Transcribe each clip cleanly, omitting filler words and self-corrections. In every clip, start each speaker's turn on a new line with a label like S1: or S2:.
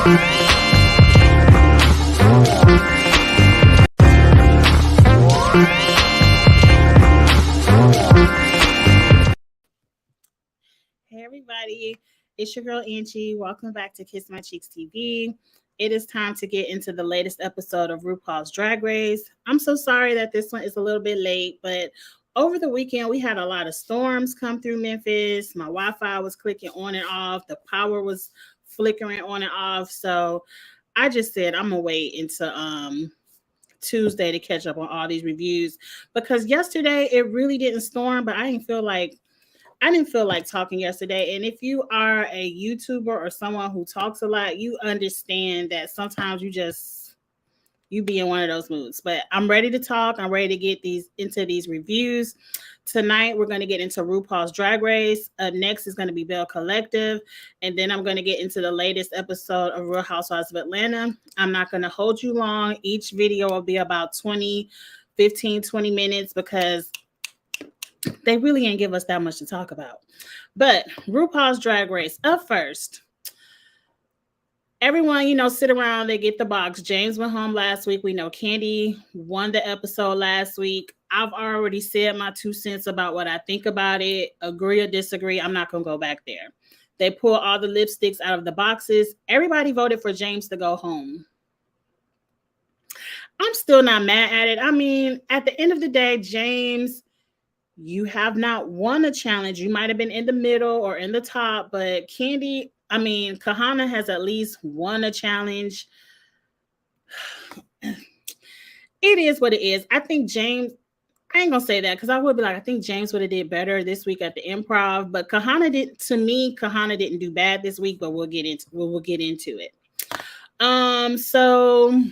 S1: Hey everybody, it's your girl Angie. Welcome back to Kiss My Cheeks TV. It is time to get into the latest episode of RuPaul's Drag Race. I'm so sorry that this one is a little bit late, but over the weekend we had a lot of storms come through Memphis. My Wi-Fi was clicking on and off. The power was flickering on and off. So I just said I'm gonna wait until Tuesday to catch up on all these reviews because yesterday it really didn't storm, but I didn't feel like talking yesterday. And if you are a YouTuber or someone who talks a lot, you understand that sometimes you be in one of those moods. But I'm ready to talk. I'm ready to get into these reviews. Tonight we're going to get into RuPaul's Drag Race. Next is going to be Belle Collective. And then I'm going to get into the latest episode of Real Housewives of Atlanta. I'm not going to hold you long. Each video will be about 20 minutes because they really ain't give us that much to talk about. But RuPaul's Drag Race. Up first, everyone, sit around, they get the box. James went home last week. We know Candy won the episode last week. I've already said my 2 cents about what I think about it. Agree or disagree, I'm not going to go back there. They pull all the lipsticks out of the boxes. Everybody voted for James to go home. I'm still not mad at it. I mean, at the end of the day, James, you have not won a challenge. You might have been in the middle or in the top, but Kahana has at least won a challenge. It is what it is. I think James, I ain't gonna say that because I would be like, I think James would have did better this week at the Improv, but Kahana didn't do bad this week, but we'll get into it. So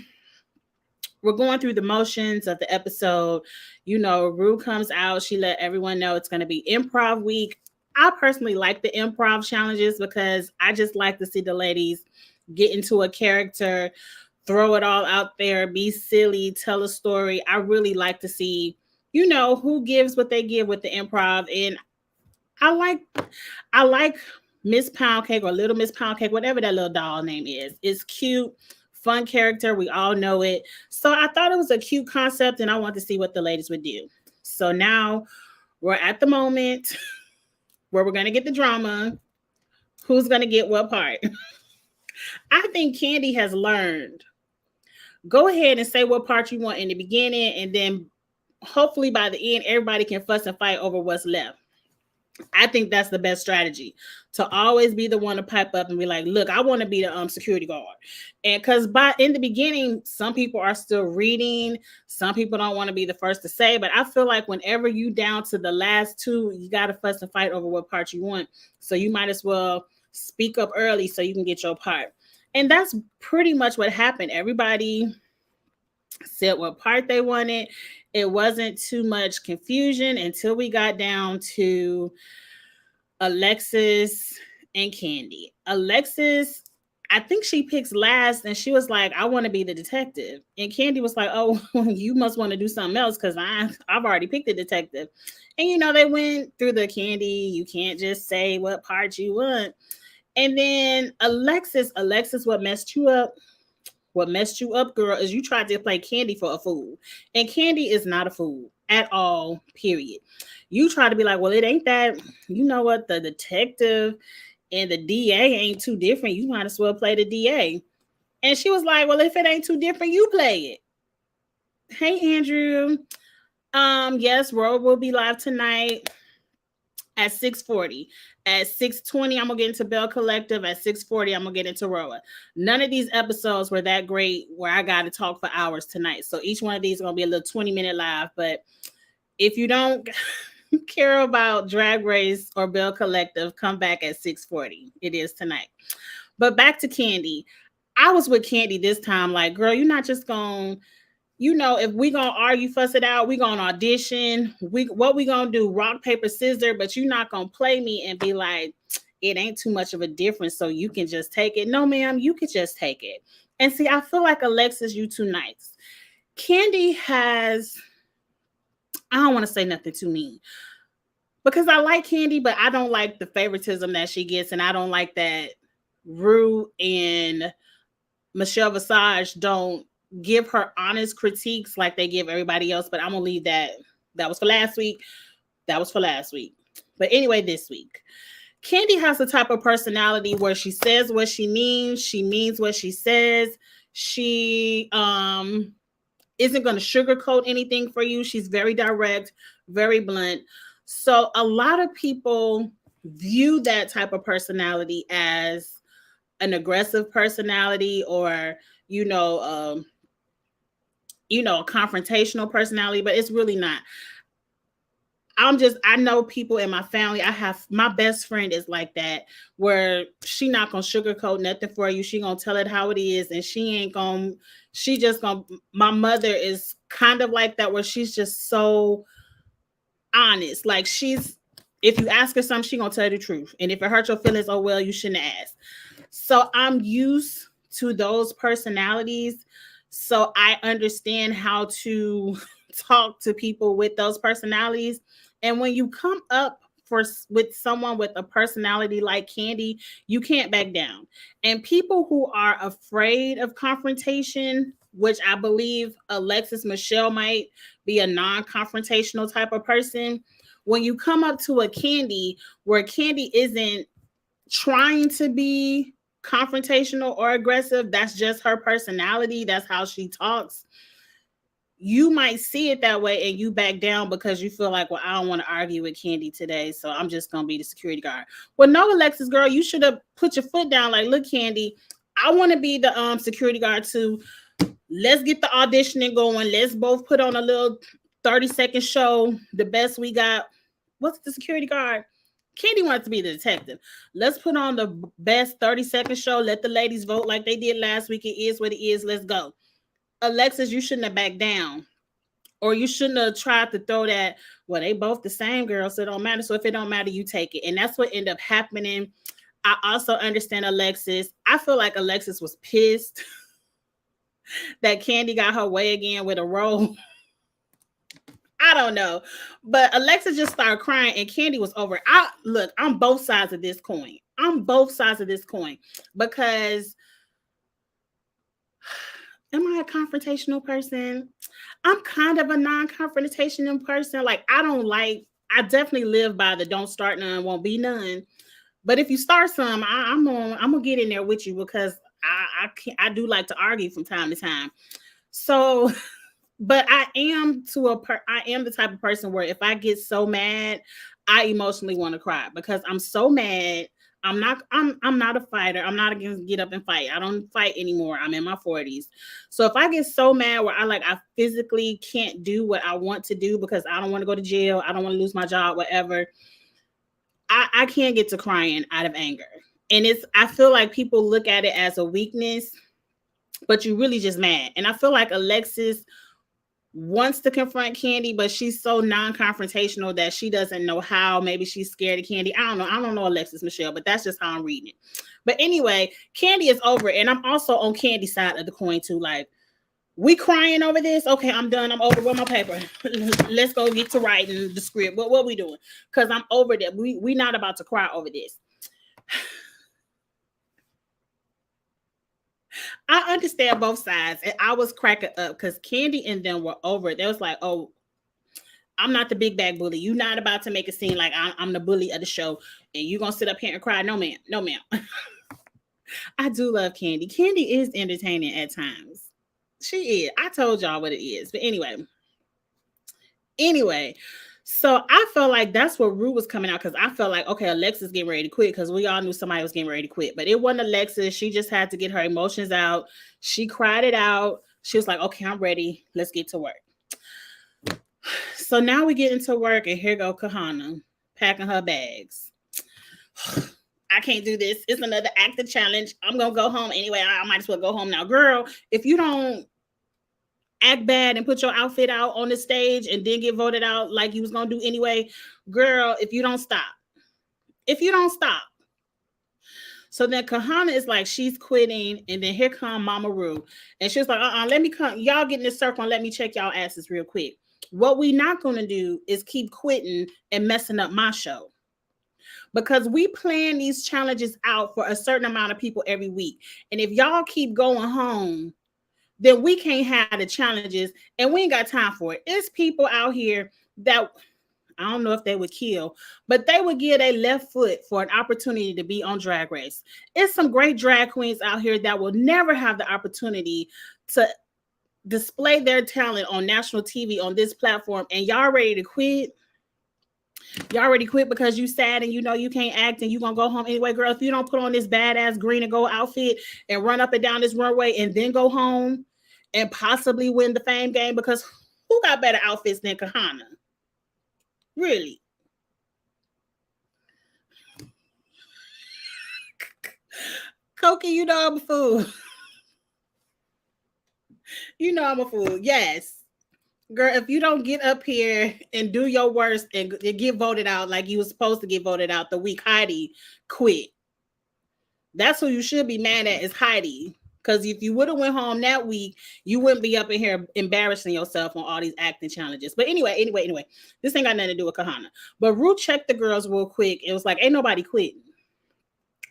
S1: we're going through the motions of the episode. Ru comes out. She let everyone know it's going to be improv week. I personally like the improv challenges because I just like to see the ladies get into a character, throw it all out there, be silly, tell a story. I really like to see, who gives what they give with the improv. And I like Miss Poundcake or Little Miss Poundcake, whatever that little doll name is. It's cute. Fun character. We all know it. So I thought it was a cute concept and I want to see what the ladies would do. So now we're at the moment where we're going to get the drama. Who's going to get what part? I think Candy has learned. Go ahead and say what part you want in the beginning and then hopefully by the end, everybody can fuss and fight over what's left. I think that's the best strategy, to always be the one to pipe up and be like, look, I want to be the security guard. And because in the beginning, some people are still reading. Some people don't want to be the first to say. But I feel like whenever you down to the last two, you got to fuss and fight over what part you want. So you might as well speak up early so you can get your part. And that's pretty much what happened. Everybody said what part they wanted. It wasn't too much confusion until we got down to Alexis and Candy. Alexis, I think she picks last and she was like, I want to be the detective. And Candy was like, oh, you must want to do something else because I've already picked the detective. And, they went through the Candy. You can't just say what part you want. And then Alexis, what messed you up? What messed you up, girl, is you tried to play Candy for a fool. And Candy is not a fool at all, period. You try to be like, well, it ain't that. You know what? The detective and the DA ain't too different. You might as well play the DA. And she was like, well, if it ain't too different, you play it. Hey, Andrew. Yes, Road will be live tonight at 6:40. At 6:20, I'm going to get into Belle Collective. At 6:40, I'm going to get into Roa. None of these episodes were that great where I got to talk for hours tonight. So each one of these is going to be a little 20-minute live. But if you don't care about Drag Race or Belle Collective, come back at 6:40. It is tonight. But back to Candy. I was with Candy this time. Like, girl, you're not just going to, if we gonna argue, fuss it out, we gonna audition. What we gonna do? Rock, paper, scissors. But you're not gonna play me and be like, it ain't too much of a difference, so you can just take it. No, ma'am, you could just take it. And see, I feel like Alexis, you too nice. Candy has, I don't want to say nothing too mean because I like Candy, but I don't like the favoritism that she gets, and I don't like that Ru and Michelle Visage don't give her honest critiques like they give everybody else. But I'm gonna leave that. That was for last week. That was for last week. But anyway, this week, Candy has the type of personality where she says what she means what she says. She isn't going to sugarcoat anything for you. She's very direct, very blunt. So a lot of people view that type of personality as an aggressive personality, or a confrontational personality, but it's really not. I know people in my family. I have my best friend is like that, where she not gonna sugarcoat nothing for you. She gonna tell it how it is, and she just gonna, my mother is kind of like that, where she's just so honest. Like, if you ask her something, she gonna tell you the truth. And if it hurts your feelings, oh well, you shouldn't have asked. So I'm used to those personalities. So I understand how to talk to people with those personalities. And when you come up with someone with a personality like Candy, you can't back down. And people who are afraid of confrontation, which I believe Alexis Michelle might be a non-confrontational type of person, when you come up to a Candy where Candy isn't trying to be confrontational or aggressive, that's just her personality, that's how she talks, you might see it that way and you back down because you feel like, well, I don't want to argue with Candy today, so I'm just going to be the security guard. Well, no, Alexis, girl, you should have put your foot down. Like, look, Candy, I want to be the security guard too. Let's get the auditioning going. Let's both put on a little 30-second show, the best we got. What's the security guard? Candy wants to be the detective. Let's put on the best 30-second show. Let the ladies vote like they did last week. It is what it is. Let's go. Alexis, you shouldn't have backed down. Or you shouldn't have tried to throw that, well, they both the same girl, so it don't matter. So if it don't matter, you take it. And that's what ended up happening. I also understand Alexis. I feel like Alexis was pissed that Candy got her way again with a role. I don't know. But Alexis just started crying and Candy was over. I'm both sides of this coin. Because am I a confrontational person? I'm kind of a non-confrontational person. Like, I definitely live by the don't start none, won't be none. But if you start some, I'm gonna get in there with you, because I do like to argue from time to time. So, but I am the type of person where if I get so mad, I emotionally want to cry because I'm so mad. I'm not a fighter. I'm not going to get up and fight. I don't fight anymore. I'm in my 40s. So if I get so mad where I physically can't do what I want to do because I don't want to go to jail, I don't want to lose my job, whatever, I can't get to crying out of anger. And I feel like people look at it as a weakness, but you're really just mad. And I feel like Alexis wants to confront Candy, but she's so non-confrontational that she doesn't know how. Maybe she's scared of Candy. I don't know Alexis Michelle, but that's just how I'm reading it. But anyway, Candy is over it, and I'm also on Candy's side of the coin too. Like, we crying over this? Okay, I'm done. I'm over with my paper. Let's go get to writing the script. What we doing? Because I'm over that. We not about to cry over this. I understand both sides, and I was cracking up because Candy and them were over it. They was like, oh, I'm not the big bag bully. You're not about to make a scene like I'm the bully of the show, and you're going to sit up here and cry. No, ma'am. No, ma'am. I do love Candy. Candy is entertaining at times. She is. I told y'all what it is. But anyway, so I felt like that's where Ru was coming out, because I felt like, okay, Alexis getting ready to quit, because we all knew somebody was getting ready to quit. But it wasn't Alexis. She just had to get her emotions out. She cried it out. She was like, okay, I'm ready. Let's get to work. So now we get into work, and here go Kahana packing her bags. I can't do this. It's another acting challenge. I'm going to go home anyway. I might as well go home now. Girl, if you don't act bad and put your outfit out on the stage and then get voted out like you was going to do anyway, girl, if you don't stop. So then Kahana is like, she's quitting, and then here come Mama Ru. And she's like, let me come. Y'all get in this circle and let me check y'all asses real quick. What we not going to do is keep quitting and messing up my show. because we plan these challenges out for a certain amount of people every week. And if y'all keep going home, then we can't have the challenges and we ain't got time for it. It's people out here that I don't know if they would kill, but they would give their left foot for an opportunity to be on Drag Race. It's some great drag queens out here that will never have the opportunity to display their talent on national TV on this platform, and y'all ready to quit. Y'all already quit because you sad and you know you can't act and you gonna go home anyway. Girl, if you don't put on this badass green and gold outfit and run up and down this runway and then go home and possibly win the fame game, because who got better outfits than Kahana? Really? Cokie, you know I'm a fool. You know I'm a fool. Yes. Girl, if you don't get up here and do your worst and get voted out like you were supposed to get voted out the week Heidi quit, that's who you should be mad at, is Heidi. Because if you would have went home that week, you wouldn't be up in here embarrassing yourself on all these acting challenges. But anyway, this ain't got nothing to do with Kahana. But Ru checked the girls real quick. It was like, ain't nobody quitting.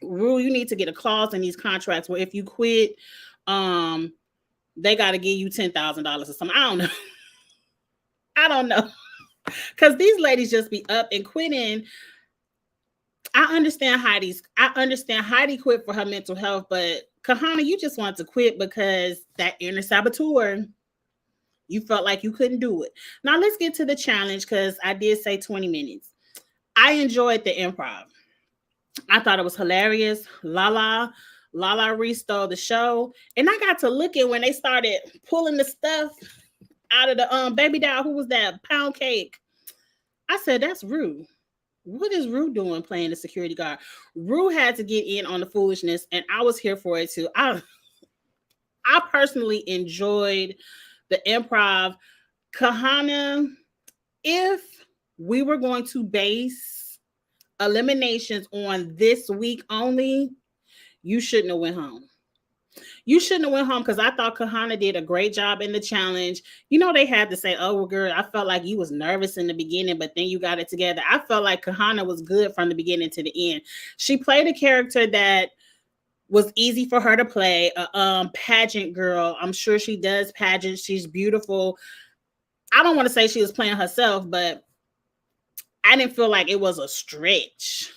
S1: Ru, you need to get a clause in these contracts where if you quit, they got to give you $10,000 or something. I don't know. Because these ladies just be up and quitting. I understand Heidi quit for her mental health, but Kahana, you just want to quit because that inner saboteur, you felt like you couldn't do it. Now let's get to the challenge, because I did say 20 minutes. I enjoyed the improv. I thought it was hilarious. Lala Ree stole the show. And I got to look at when they started pulling the stuff out of the baby doll. Who was that? Pound Cake. I said, that's Ru. What is Ru doing playing the security guard? Ru had to get in on the foolishness, and I was here for it too. I personally enjoyed the improv. Kahana, if we were going to base eliminations on this week only, you shouldn't have went home. You shouldn't have went home, because I thought Kahana did a great job in the challenge. You know, they had to say, oh, well, girl, I felt like you was nervous in the beginning, but then you got it together. I felt like Kahana was good from the beginning to the end. She played a character that was easy for her to play, a pageant girl. I'm sure she does pageants. She's beautiful. I don't want to say she was playing herself, but I didn't feel like it was a stretch.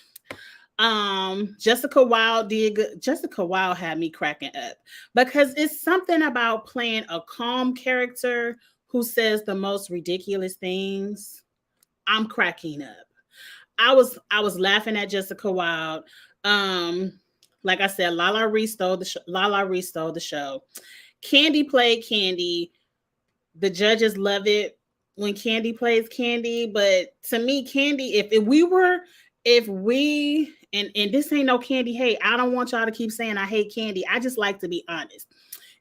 S1: Jessica Wilde did good. Jessica Wilde had me cracking up, because it's something about playing a calm character who says the most ridiculous things. I'm cracking up. I was laughing at Jessica Wilde. Like I said, Lala Ree stole the show. Kandi played Kandi. The judges love it when Kandi plays Kandi, but to me, Kandi, if we and this ain't no Kandi hate. I don't want y'all to keep saying I hate Kandi. I just like to be honest.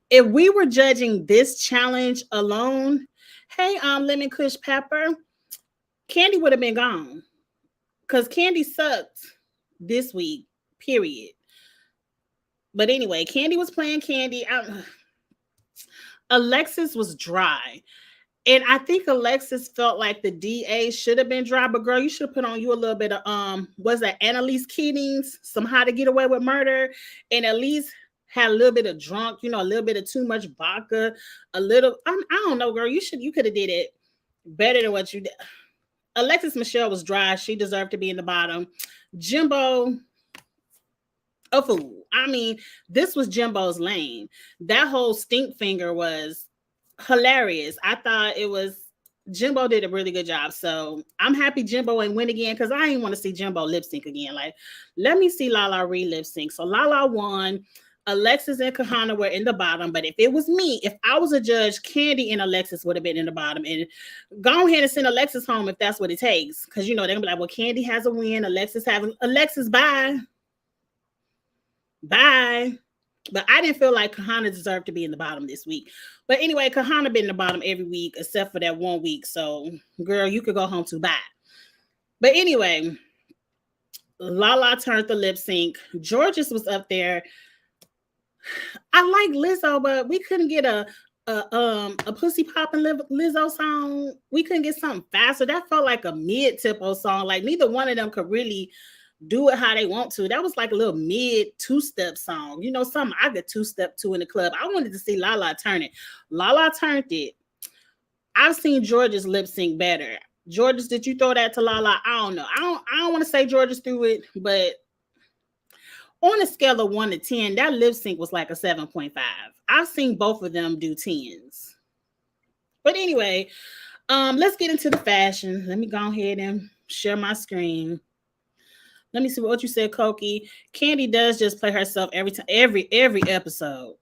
S1: If we were judging this challenge alone, hey, Lemon Kush Pepper, Kandi would have been gone, because Kandi sucked this week, period. But anyway, Kandi was playing Kandi. Alexis was dry. And I think Alexis felt like the DA should have been dry, but girl, you should have put on you a little bit of was that Annalise Keating's Some How to Get Away with Murder, and at least had a little bit of drunk, a little bit of too much vodka, a little. I don't know, girl. You could have did it better than what you did. Alexis Michelle was dry. She deserved to be in the bottom. Jimbo, a fool. I mean, this was Jimbo's lane. That whole stink finger was hilarious. I thought Jimbo did a really good job. So I'm happy Jimbo ain't win again, because I ain't want to see Jimbo lip sync again. Like, let me see Lala Ree lip sync. So Lala won. Alexis and Kahana were in the bottom. But if it was me, if I was a judge, Kandi and Alexis would have been in the bottom. And go ahead and send Alexis home if that's what it takes. Because they're gonna be like, well, Kandi has a win. Alexis, bye. Bye. But I didn't feel like Kahana deserved to be in the bottom this week. But anyway, Kahana been in the bottom every week except for that 1 week. So, girl, you could go home too. Bye. But anyway, Lala turned the lip sync. Georges was up there. I like Lizzo, but we couldn't get a pussy popping Lizzo song. We couldn't get something faster. That felt like a mid-tempo song. Like neither one of them could really do it how they want to. That was like a little mid two-step song. You know, something I could two-step to in the club. I wanted to see Lala turn it. Lala turned it. I've seen George's lip sync better. George's, did you throw that to Lala? I don't know. I don't want to say George's threw it, but on a scale of 1 to 10, that lip sync was like a 7.5. I've seen both of them do 10s. But anyway, let's get into the fashion. Let me go ahead and share my screen. Let me see what you said, Koki. Kandi does just play herself every time, every episode.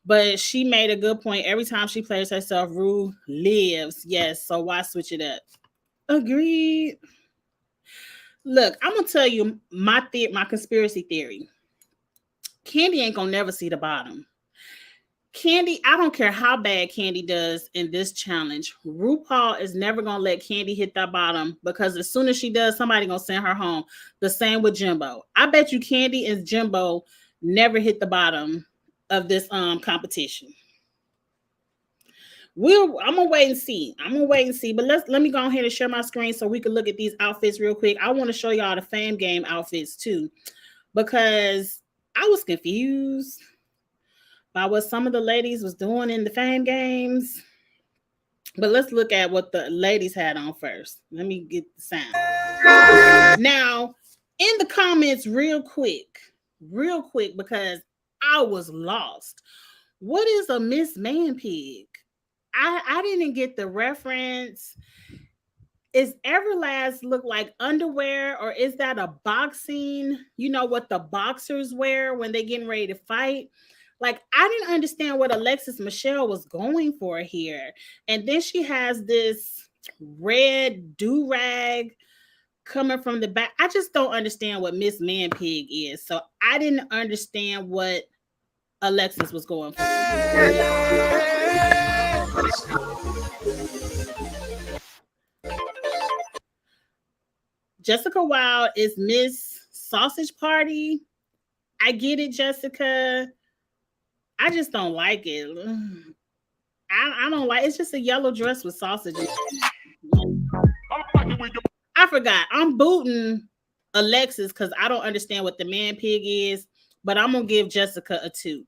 S1: But she made a good point. Every time she plays herself, Ru lives. Yes, so why switch it up? Agreed. Look, I'm gonna tell you my conspiracy theory. Kandi ain't gonna never see the bottom. Kandi, I don't care how bad Kandi does in this challenge. RuPaul is never gonna let Kandi hit that bottom because as soon as she does, somebody gonna send her home. The same with Jimbo. I bet you Kandi and Jimbo never hit the bottom of this competition. I'm gonna wait and see. But let me go ahead and share my screen so we can look at these outfits real quick. I want to show y'all the Fame Game outfits too, because I was confused by what some of the ladies was doing in the Fame Games. But let's look at what the ladies had on first. Let me get the sound. Now, in the comments real quick, because I was lost. What is a Miss Man Pig? I didn't get the reference. Is Everlast look like underwear, or is that a boxing? You know what the boxers wear when they getting ready to fight? Like, I didn't understand what Alexis Michelle was going for here. And then she has this red do-rag coming from the back. I just don't understand what Miss Man Pig is. So I didn't understand what Alexis was going for. Jessica Wilde is Miss Sausage Party. I get it, Jessica. I just don't like it. I don't like it's just a yellow dress with sausages. I forgot. I'm booting Alexis because I don't understand what the Man Pig is, but I'm gonna give Jessica a 2.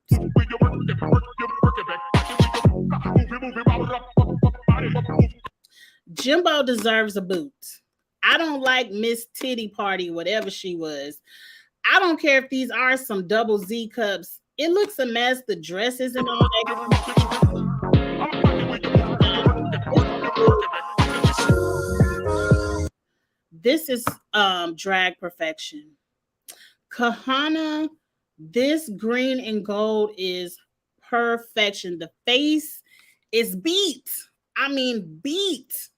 S1: Jimbo deserves a boot. I don't like Miss Titty Party, whatever she was. I don't care if these are some double Z cups. It looks a mess. The dresses and all that. This is drag perfection. Kahana, this green and gold is perfection. The face is beat. I mean, beat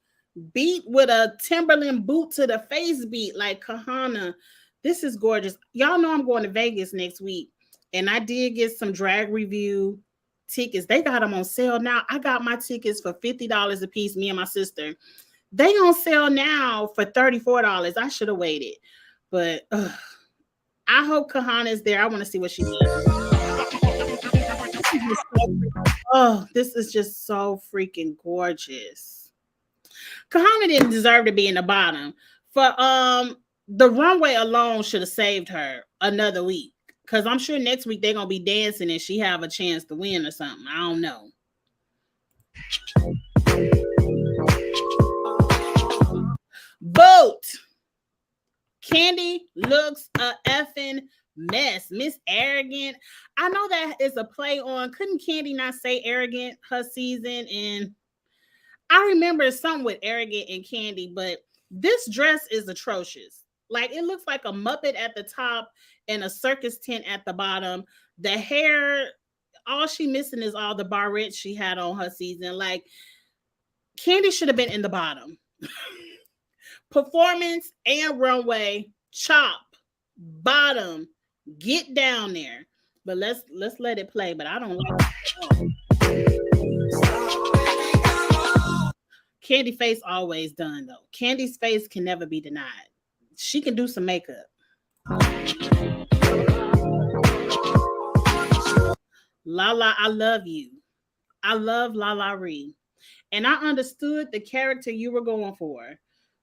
S1: with a Timberland boot to the face beat. Like, Kahana, this is gorgeous. Y'all know I'm going to Vegas next week, and I did get some drag review tickets. They got them on sale now. I got my tickets for $50 a piece, me and my sister. They on sale now for $34. I should have waited, but I hope Kahana is there. I want to see what she does. Oh, this is just so freaking gorgeous. Kahana didn't deserve to be in the bottom. For the runway alone should have saved her another week, because I'm sure next week they're gonna be dancing and she have a chance to win or something. I don't know. Boat. Kandi looks a effing mess. Miss Arrogant. I know that is a play on, couldn't Kandi not say arrogant her season? And I remember something with Arrogant and Kandi, but this dress is atrocious. Like, it looks like a Muppet at the top and a circus tent at the bottom. The hair, all she missing is all the barrettes she had on her season. Like, Kandi should have been in the bottom. Performance and runway, chop, bottom, get down there. But let's let it play. But I don't like it. Kandi face always done though. Kandi's face can never be denied. She can do some makeup. Lala, I love you. I love Lala Ree. And I understood the character you were going for.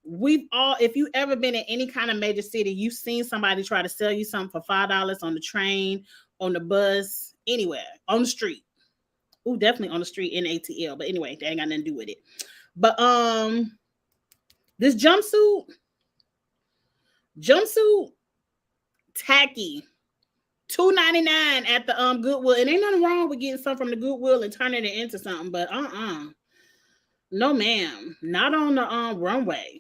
S1: if you ever been in any kind of major city, you've seen somebody try to sell you something for $5 on the train, on the bus, anywhere, on the street. Oh, definitely on the street in ATL. But anyway, that ain't got nothing to do with it. But this jumpsuit, tacky. $2.99 at the Goodwill. It ain't nothing wrong with getting something from the Goodwill and turning it into something, but no, ma'am, not on the runway.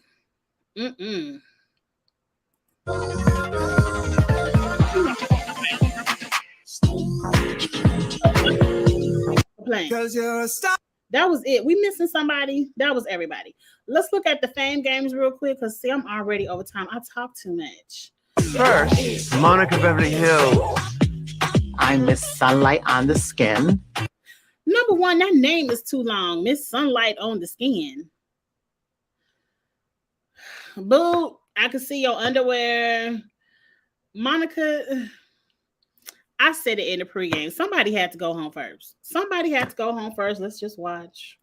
S1: Because you're a star. That was it. We missing somebody. That was everybody. Let's look at the fame games real quick because see, I'm already over time. I talk too much.
S2: First, Monica Beverly Hills.
S3: I'm Miss Sunlight on the Skin.
S1: Number one, that name is too long. Miss Sunlight on the Skin. Boo, I can see your underwear. Monica, I said it in the pregame. Somebody had to go home first. Let's just watch.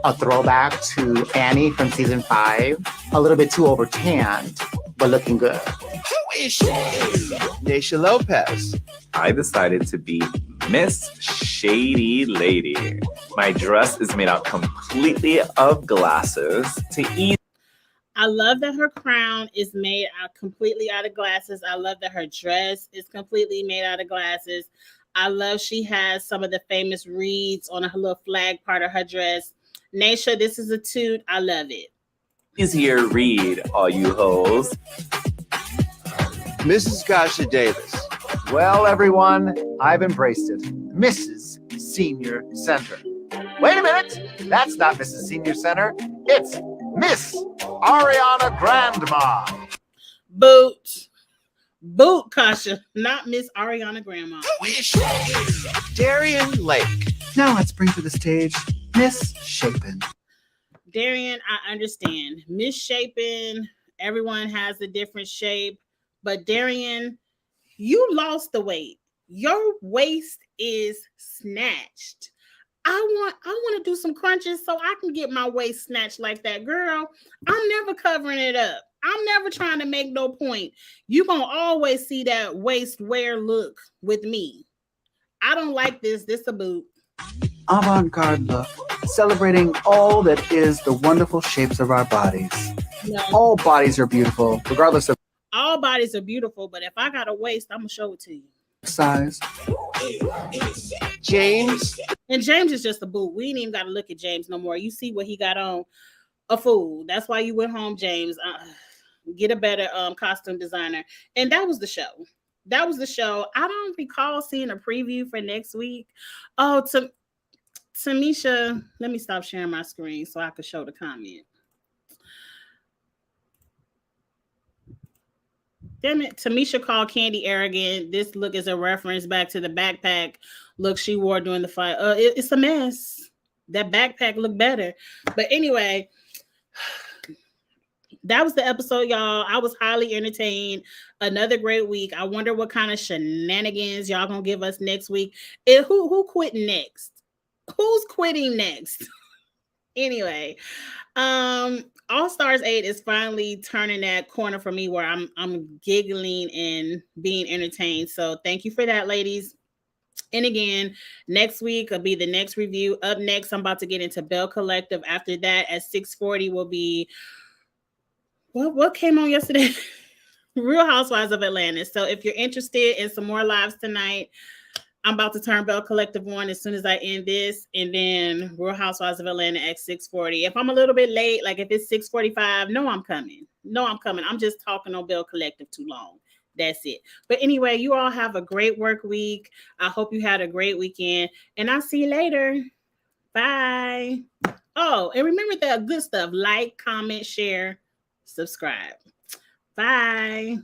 S3: A throwback to Annie from season 5. A little bit too over tanned, but looking good.
S2: Who is she? Daisha Lopez.
S4: I decided to be Miss Shady Lady. My dress is made out completely of glasses to ease.
S1: I love that her crown is made out completely out of glasses. I love that her dress is completely made out of glasses. I love she has some of the famous reeds on her little flag part of her dress. Naisha, this is a toot. I love it.
S4: Easier read, all you hoes.
S2: Mrs. Gasha Davis.
S3: Well, everyone, I've embraced it. Mrs. Senior Center. Wait a minute. That's not Mrs. Senior Center. It's Miss Ariana Grandma.
S1: Boot, Kasha, not Miss Ariana Grandma.
S2: Who is she? Darian Lake.
S3: Now let's bring to the stage Miss Shapen.
S1: Darian, I understand. Misshapen, everyone has a different shape. But Darian, you lost the weight. Your waist is snatched. I want to do some crunches so I can get my waist snatched like that. Girl, I'm never covering it up. I'm never trying to make no point. You're going to always see that waist wear look with me. I don't like this. This a boot.
S3: Avant-garde look, celebrating all that is the wonderful shapes of our bodies.
S1: No.
S3: All bodies are beautiful, regardless of
S1: all bodies are beautiful, but if I got a waist, I'm going to show it to you.
S3: Size.
S2: James.
S1: And James is just a boot. We ain't even got to look at James no more. You see what he got on? A fool. That's why you went home, James. Get a better costume designer. And that was the show. I don't recall seeing a preview for next week. Oh, Tamisha, let me stop sharing my screen so I can show the comment. Damn it. Tamisha called Candy arrogant. This look is a reference back to the backpack look she wore during the fight. It's a mess. That backpack looked better. But anyway, that was the episode, y'all. I was highly entertained. Another great week. I wonder what kind of shenanigans y'all gonna give us next week. Who quitting next? Who's quitting next? Anyway, All Stars 8 is finally turning that corner for me where I'm giggling and being entertained. So thank you for that, ladies. And again, next week will be the next review. Up next, I'm about to get into Belle Collective. After that, at 6:40 will be what came on yesterday? Real Housewives of Atlanta. So if you're interested in some more lives tonight, I'm about to turn Belle Collective on as soon as I end this, and then Real Housewives of Atlanta at 6:40. If I'm a little bit late, like if it's 6:45, no, I'm coming. I'm just talking on Belle Collective too long. That's it. But anyway, you all have a great work week. I hope you had a great weekend, and I'll see you later. Bye. Oh, and remember the good stuff. Like, comment, share, subscribe. Bye.